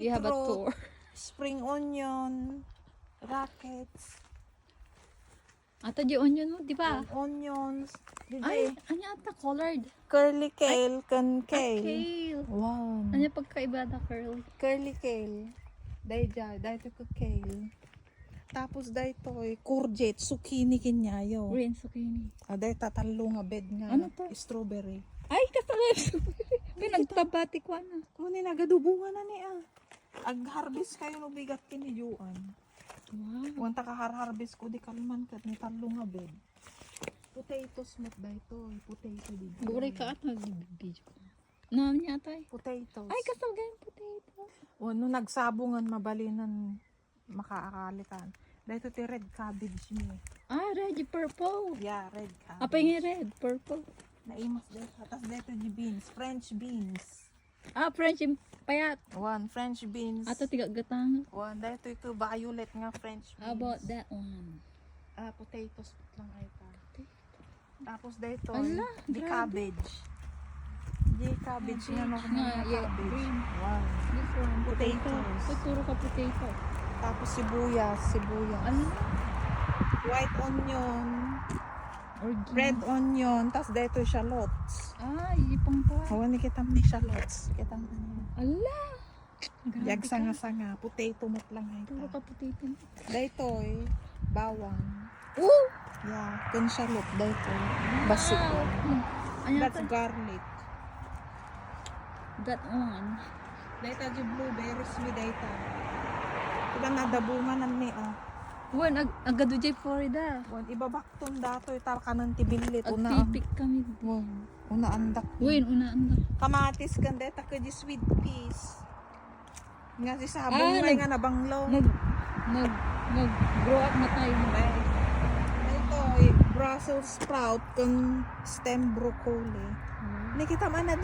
You have a tour. Spring onion, rockets, Ato di onion mo, di ba? onions, Ay, dide, ano ata colored? curly kale, Ay, kale. kale. Wow. Ano pagkaiba na curly? Curly kale. Dahil ko kale. Tapos dahil to courgette, zucchini kinyayo. Green zucchini. Dahil tatalo nga bed nga. Ano to? Strawberry. Ay, kasalit. Pinagpabati ko na. Kunin nagadubungan na niya. Ag-harvest kayo no bigat kiniyuan. Wow. Wanta ka harvest ko di kalman kat ni talo nga bed. Potatoes mo dahil to. Potato din. Guray ka at nag-video ko. Ano niya tay? Potatoes. Ay, kasabay yung potato. Nung nagsabungan mabalinan makaakalikan. Dahil to ti red cabbage niya. Ah, red, purple. Yeah, red cabbage. Apa yung red, purple? Naimas dito. Tapos dito yung beans. French beans. Ah, French yung payat. One French beans. Ato tigagatang. One. Dito ito violet nga French beans. How about that one? Potatoes lang ay ta. Tapos dito Ala, di grabe. cabbage. Di cabbage nga no Nga, yeah, cabbage. green. Wow. This one, potato. Potatoes. Tuturo ka potato. Tapos sibuyas. Ano? White onion. Or Red onion. Tapos dito shallots. Ah, ipang pa. Hawan ni kita ni shallots. Kita mo niya. Ala! Grabe Yag ka. sanga-sanga. Potato mo lang ay Turo ta. ka potato. Dito bawang. Oh! Yeah, kun shallot dito. Basik. Ano That's to? garlic. That one. Dito di blueberries mi dito. Ito na dabungan ni Wan, agado jay Florida. Wan ibabakton dato itar kanan ti bilit una. Agpipik kami. Wan, una andak. Wan, una anda. Kamatis kan dito ka di sweet peas. Nga si sabong Ah, nga nabanglo. Grow up na tayo. Ito Brussels sprout kun stem broccoli. Nakita man na